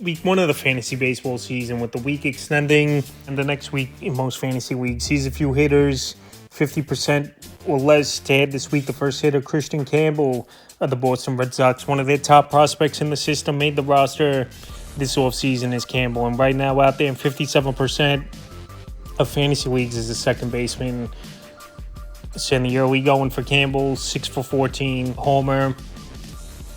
week one of the fantasy baseball season, with the week extending and the next week in most fantasy leagues. Sees a few hitters, 50% or less to add this week. The first hitter, Christian Campbell of the Boston Red Sox, one of their top prospects in the system, made the roster this offseason as Campbell. And right now out there in 57% of fantasy leagues is the second baseman. So in the early going for Campbell, 6 for 14, homer,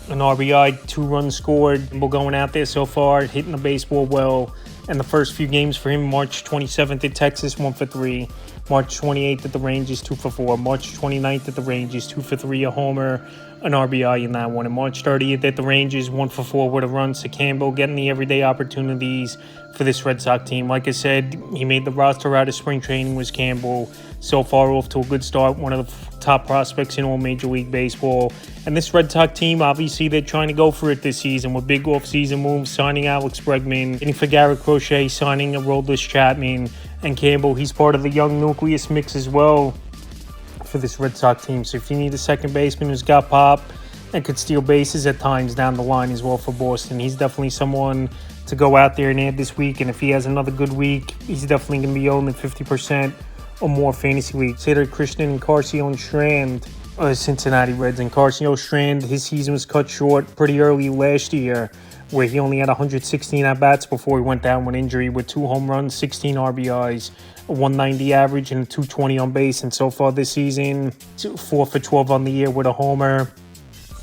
an RBI, 2 runs scored. Campbell going out there so far, hitting the baseball well. And the first few games for him, March 27th at Texas, 1 for 3. March 28th at the Rangers, 2 for 4. March 29th at the Rangers, 2 for 3, a homer, an RBI in that one. And March 30th at the Rangers, 1 for 4 with a run. So Campbell getting the everyday opportunities for this Red Sox team. Like I said, he made the roster out of spring training, was Campbell. So far off to a good start, one of the top prospects in all Major League Baseball. And this Red Sox team, obviously, they're trying to go for it this season with big offseason moves, signing Alex Bregman, getting for Garrett Crochet, signing Aroldis Chapman, and Campbell. He's part of the young nucleus mix as well for this Red Sox team. So if you need a second baseman who's got pop and could steal bases at times down the line as well for Boston, he's definitely someone to go out there and add this week. And if he has another good week, he's definitely going to be owned in 50% or more fantasy leagues. Hitter Christian Encarnacion Strand, Cincinnati Reds. And Encarnacion Strand, his season was cut short pretty early last year, where he only had 116 at-bats before he went down with injury, with 2 home runs, 16 RBIs, a 190 average, and a 220 on base. And so far this season, 4 for 12 on the year with a homer,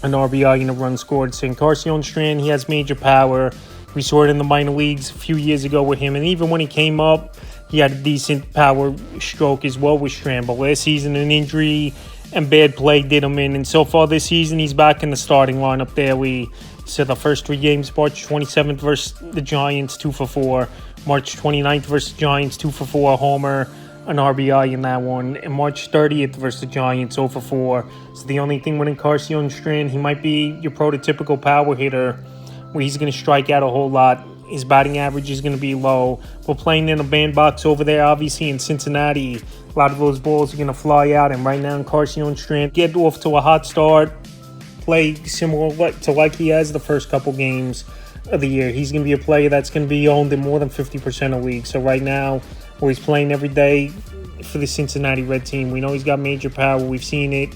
an RBI, and a run scored. So Encarnacion Strand, he has major power. We saw it in the minor leagues a few years ago with him. And even when he came up, he had a decent power stroke as well with Strand. But last season, an injury and bad play did him in. And so far this season, he's back in the starting lineup there. We said the first 3 games, March 27th versus the Giants, 2 for 4. March 29th versus the Giants, 2 for 4, a homer, an RBI in that one. And March 30th versus the Giants, 0 for 4. So the only thing with Encarnacion Strand, he might be your prototypical power hitter, where he's going to strike out a whole lot. His batting average is going to be low. We're playing in a bandbox over there, obviously, in Cincinnati. A lot of those balls are going to fly out. And right now, Encarnacion Strand get off to a hot start, play similar to like he has the first couple games of the year. He's going to be a player that's going to be owned in more than 50% of leagues. So right now, where he's playing every day for the Cincinnati Red team, we know he's got major power. We've seen it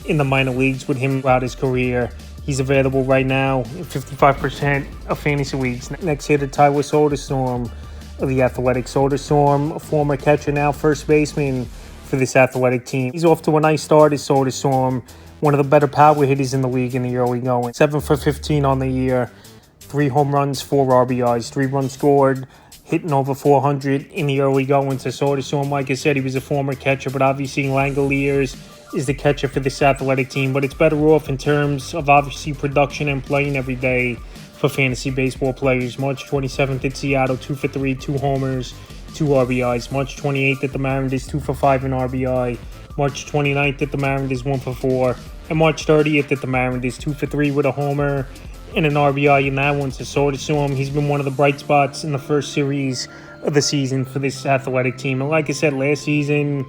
in the minor leagues with him throughout his career. He's available right now in 55% of fantasy leagues. Next hitter, Tyler Soderstrom of the Athletics. Soderstrom, a former catcher, now first baseman for this Athletic team. He's off to a nice start as Soderstrom, one of the better power hitters in the league in the early going. 7 for 15 on the year, 3 home runs, 4 RBIs, 3 runs scored, hitting over 400 in the early going. So Soderstrom, like I said, he was a former catcher, but obviously Langoliers is the catcher for this Athletic team. But it's better off in terms of obviously production and playing every day for fantasy baseball players. March 27th at Seattle, 2 for 3, 2 homers, 2 RBIs. March 28th at the Mariners, 2 for 5, an RBI. March 29th at the Mariners, 1 for 4. And March 30th at the Mariners, 2 for 3 with a homer and an RBI in that one. So Soderstrom, he's been one of the bright spots in the first series of the season for this Athletic team. And like I said, last season,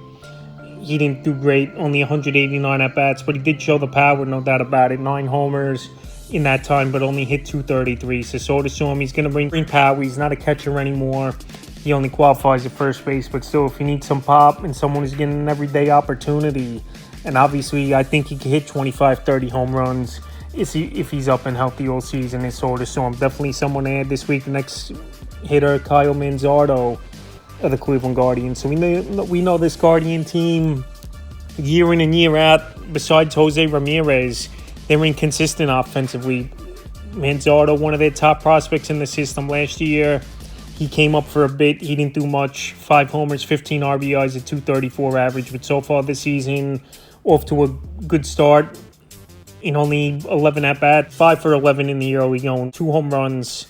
he didn't do great, only 189 at-bats, but he did show the power, no doubt about it. 9 homers in that time, but only hit 233. So Soderstrom, he's going to bring power. He's not a catcher anymore. He only qualifies at first base, but still, if you need some pop and someone who's getting an everyday opportunity, and obviously I think he can hit 25, 30 home runs if he's up and healthy all season, is Soderstrom. Definitely someone to add this week. The next hitter, Kyle Manzardo of the Cleveland Guardians. So we know this Guardian team year in and year out, besides Jose Ramirez, they're inconsistent offensively. Manzardo, one of their top prospects in the system last year, he came up for a bit. He didn't do much. 5 homers, 15 RBIs, a 234 average. But so far this season, off to a good start in only 11 at-bats. 5 for 11 in the early going. 2 home runs,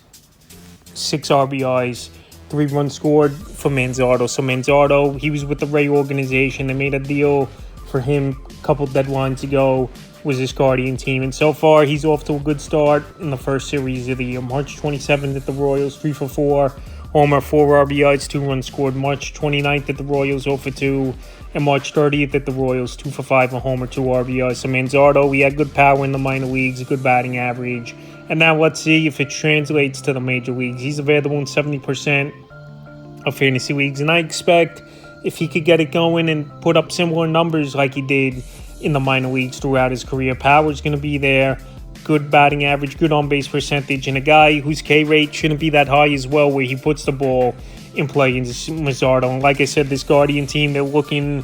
6 RBIs, 3 runs scored for Manzardo. So Manzardo, he was with the Ray organization. They made a deal for him a couple deadlines ago, was this Guardian team. And so far, he's off to a good start in the first series of the year. March 27th at the Royals, 3 for 4. Homer, 4 RBIs, 2 runs scored. March 29th at the Royals, 0 for 2. And March 30th at the Royals, 2 for 5, a homer, 2 RBIs. So Manzardo, he had good power in the minor leagues, good batting average. And now let's see if it translates to the major leagues. He's available in 70% of fantasy leagues, and I expect if he could get it going and put up similar numbers like he did in the minor leagues throughout his career, power's going to be there, good batting average, good on-base percentage, and a guy whose K rate shouldn't be that high as well, where he puts the ball in play in Mazardo. And like I said, this Guardian team, they're looking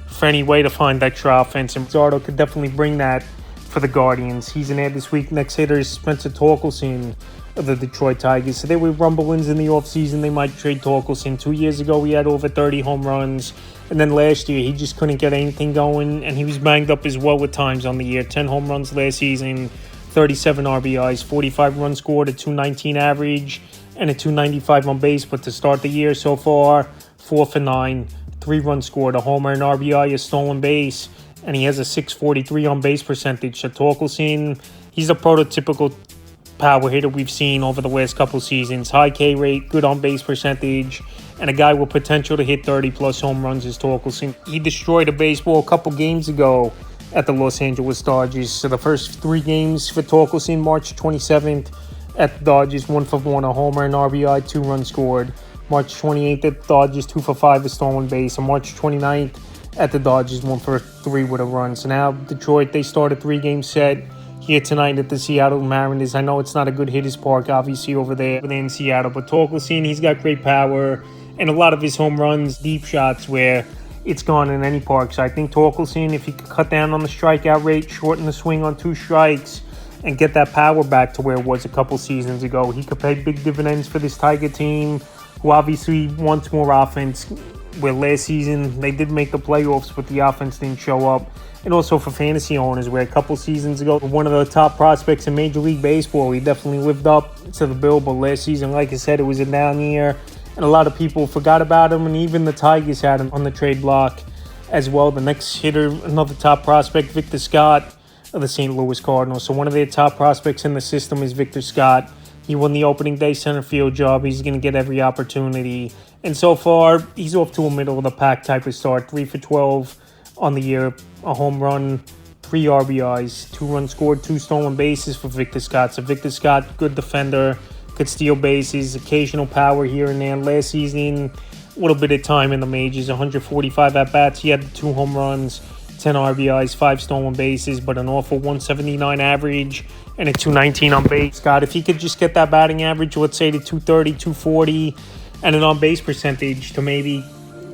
for any way to find extra offense, and Mazardo could definitely bring that for the Guardians. He's an ad this week. Next hitter is Spencer Torkelson of the Detroit Tigers. So there were rumblings in the offseason they might trade Torkelson. 2 years ago, he had over 30 home runs. And then last year, he just couldn't get anything going. And he was banged up as well at times on the year. 10 home runs last season, 37 RBIs, 45 runs scored, a 219 average, and a 295 on base. But to start the year so far, 4 for 9, 3 runs scored, a homer, an RBI, a stolen base, and he has a 643 on base percentage. So Torkelson, he's a prototypical power hitter we've seen over the last couple seasons. High K rate, good on base percentage, and a guy with potential to hit 30 plus home runs is Torkelson. He destroyed a baseball a couple games ago at the Los Angeles Dodgers. So the first 3 games for Torkelson, March 27th at the Dodgers, 1 for 1, a homer, an RBI, 2 runs scored. March 28th at the Dodgers, 2 for 5, a stolen base. And March 29th at the Dodgers, 1 for 3 with a run. So now Detroit, they start a 3-game set here tonight at the Seattle Mariners. I know it's not a good hitter's park, obviously, over there in Seattle, but Torkelson, he's got great power, and a lot of his home runs, deep shots where it's gone in any park. So I think Torkelson, if he could cut down on the strikeout rate, shorten the swing on 2 strikes, and get that power back to where it was a couple seasons ago, he could pay big dividends for this Tiger team, who obviously wants more offense, where last season they did make the playoffs, but the offense didn't show up. And also for fantasy owners, where a couple seasons ago, one of the top prospects in Major League Baseball, he definitely lived up to the bill. But last season, like I said, it was a down year, and a lot of people forgot about him, and even the Tigers had him on the trade block as well. The next hitter, another top prospect, Victor Scott of the St. Louis Cardinals. So one of their top prospects in the system is Victor Scott. He won the opening day center field job. He's going to get every opportunity. And so far, he's off to a middle-of-the-pack type of start. 3 for 12 on the year, a home run, 3 RBIs, 2 runs scored, 2 stolen bases for Victor Scott. So Victor Scott, good defender, could steal bases, occasional power here and there. Last season, a little bit of time in the majors, 145 at-bats. He had 2 home runs, 10 RBIs, 5 stolen bases, but an awful 179 average and a 219 on base. Scott, if he could just get that batting average, let's say to 230, 240, and an on-base percentage to maybe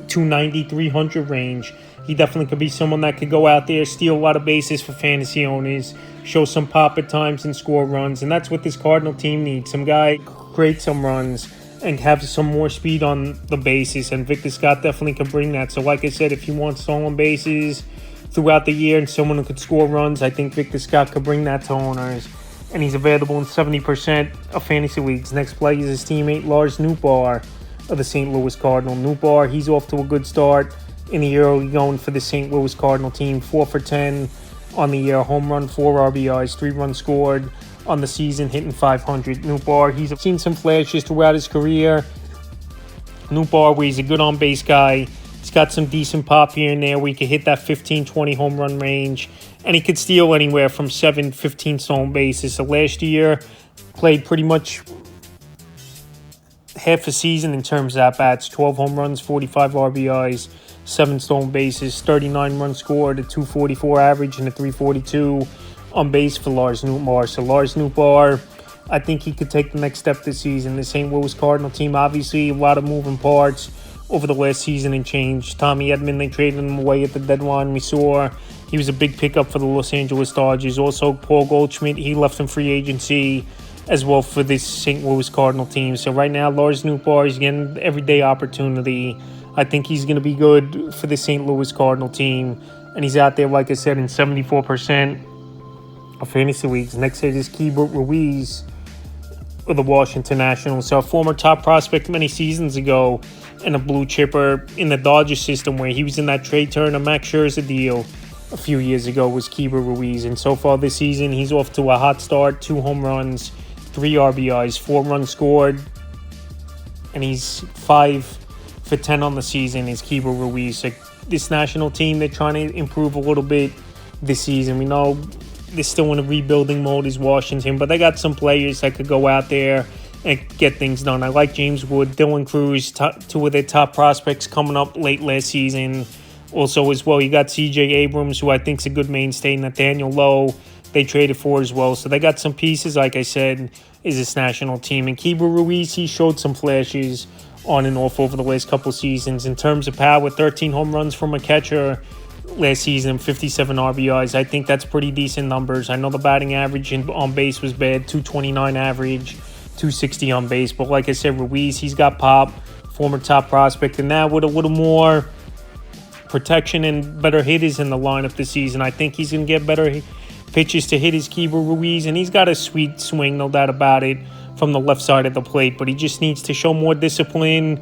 290, 300 range, he definitely could be someone that could go out there, steal a lot of bases for fantasy owners, show some pop at times and score runs. And that's what this Cardinal team needs. Some guy create some runs and have some more speed on the bases. And Victor Scott definitely could bring that. So like I said, if you want stolen bases throughout the year and someone who could score runs, I think Victor Scott could bring that to owners. And he's available in 70% of fantasy leagues. Next play is his teammate Lars Nootbaar of the St. Louis Cardinal. Nootbaar, he's off to a good start in the early going for the St. Louis Cardinal team. 4 for 10 on the year, home run, 4 RBIs, 3 runs scored on the season, hitting 500. Nootbaar, he's seen some flashes throughout his career. Nootbaar, where he's a good on-base guy. He's got some decent pop here and there where he can hit that 15, 20 home run range. And he could steal anywhere from 7, 15 stolen bases. So last year, played pretty much half a season in terms of at-bats. 12 home runs, 45 RBIs, 7 stolen bases, 39 runs scored, a 244 average, and a 342 on base for Lars Nootbaar. So Lars Nootbaar, I think he could take the next step this season. The St. Louis Cardinal team, obviously a lot of moving parts over the last season and change. Tommy Edman, they traded him away at the deadline. We saw he was a big pickup for the Los Angeles Dodgers. Also, Paul Goldschmidt, he left in free agency as well for this St. Louis Cardinal team. So right now, Lars Nootbaar is getting everyday opportunity. I think he's going to be good for the St. Louis Cardinal team. And he's out there, like I said, in 74% of fantasy leagues. Next hit is Keibert Ruiz of the Washington Nationals. So a former top prospect many seasons ago and a blue chipper in the Dodgers system, where he was in that Trey Turner, Max Scherzer deal a few years ago, was Keibert Ruiz. And so far this season, he's off to a hot start. 2 home runs, 3 RBIs, 4 runs scored, and he's 5 for 10 on the season is Keibert Ruiz. So this national team, they're trying to improve a little bit this season. We know they're still in a rebuilding mode as Washington, but they got some players that could go out there and get things done. I like James Wood, Dylan Cruz, two of their top prospects coming up late last season. Also as well, you got C.J. Abrams, who I think is a good mainstay. Nathaniel Lowe, they traded for as well. So they got some pieces, like I said, is this national team. And Keibert Ruiz, he showed some flashes on and off over the last couple seasons. In terms of power, 13 home runs from a catcher last season, 57 RBIs. I think that's pretty decent numbers. I know the batting average on base was bad, 229 average, 260 on base. But like I said, Ruiz, he's got pop, former top prospect. And now with a little more protection and better hitters in the lineup this season, I think he's going to get better pitches to hit his Keibert Ruiz. And he's got a sweet swing, no doubt about it, from the left side of the plate. But he just needs to show more discipline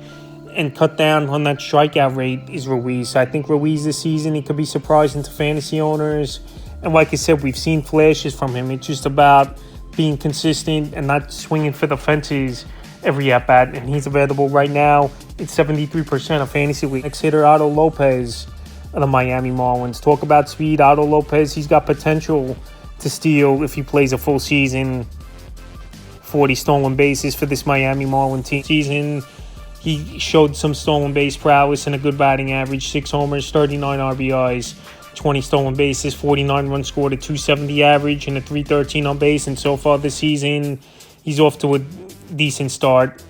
and cut down on that strikeout rate is Ruiz. I think Ruiz this season, he could be surprising to fantasy owners. And like I said, we've seen flashes from him. It's just about being consistent and not swinging for the fences every at-bat. And he's available right now. It's 73% of fantasy league. Next hitter, Otto Lopez of the Miami Marlins. Talk about speed. Otto Lopez, he's got potential to steal if he plays a full season. 40 stolen bases for this Miami Marlins team season. He showed some stolen base prowess and a good batting average. 6 homers, 39 RBIs, 20 stolen bases, 49 runs scored, a 270 average, and a 313 on base. And so far this season, he's off to a decent start.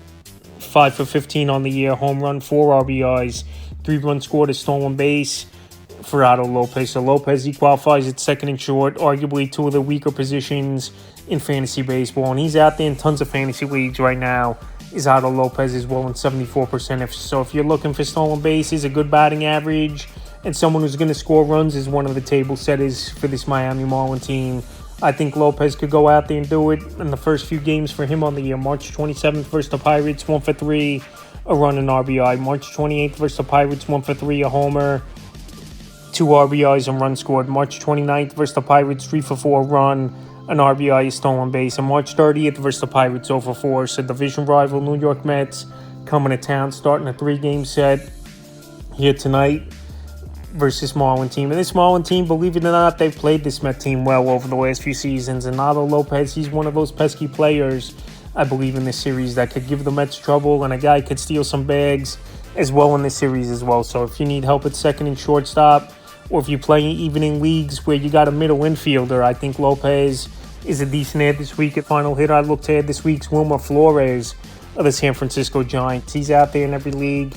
5 for 15 on the year, home run, 4 RBIs, 3 runs scored, a stolen base for Otto Lopez. So Lopez, he qualifies at second and short, arguably two of the weaker positions in fantasy baseball. And he's out there in tons of fantasy leagues right now. Is Otto Lopez as well in 74%. So if you're looking for stolen bases, a good batting average, and someone who's going to score runs is one of the table setters for this Miami Marlins team, I think Lopez could go out there and do it in the first few games for him on the year. March 27th versus the Pirates, 1 for 3, a run and RBI. March 28th versus the Pirates, 1 for 3, a homer, 2 RBIs and runs scored. March 29th versus the Pirates, 3 for 4, run, an RBI, a stolen base. And March 30th versus the Pirates, 0 for 4. So division rival New York Mets coming to town, starting a 3-game set here tonight versus Marlins team. And this Marlins team, believe it or not, they've played this Met team well over the last few seasons. And Otto Lopez, he's one of those pesky players, I believe, in this series that could give the Mets trouble. And a guy could steal some bags as well in this series as well. So if you need help at second and shortstop, or if you're playing even in leagues where you got a middle infielder, I think Lopez is a decent ad this week. At final hitter I looked at this week's Wilmer Flores of the San Francisco Giants. He's out there in every league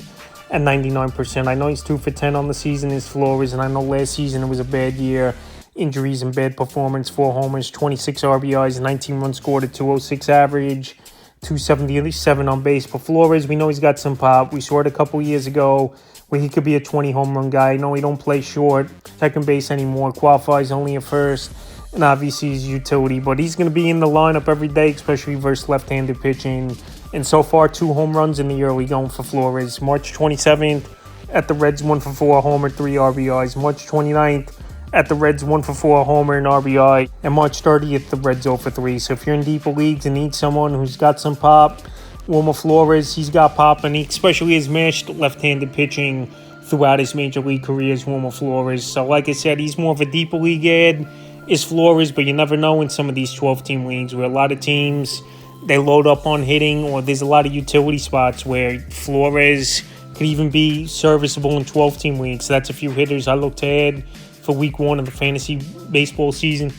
at 99%. I know he's 2 for 10 on the season as Flores, and I know last season it was a bad year. Injuries and bad performance, 4 homers, 26 RBIs, 19 runs scored, at 206 average, 277 on base. But Flores, we know he's got some pop. We saw it a couple years ago where he could be a 20 home run guy. No, he don't play short, second base anymore, qualifies only at first, and obviously his utility. But he's going to be in the lineup every day, especially versus left-handed pitching. And so far, 2 home runs in the early going for Flores. March 27th at the Reds, 1 for 4, homer, 3 RBIs. March 29th at the Reds, 1 for 4, homer, and RBI. And March 30th, the Reds 0 for 3. So if you're in deeper leagues and need someone who's got some pop, Wilmer Flores, he's got pop, and he especially has mashed left-handed pitching throughout his major league career as Wilmer Flores. So like I said, he's more of a deeper league ad is Flores, but you never know in some of these 12-team leagues where a lot of teams, they load up on hitting, or there's a lot of utility spots where Flores could even be serviceable in 12-team leagues. So that's a few hitters I look to add for week 1 of the fantasy baseball season.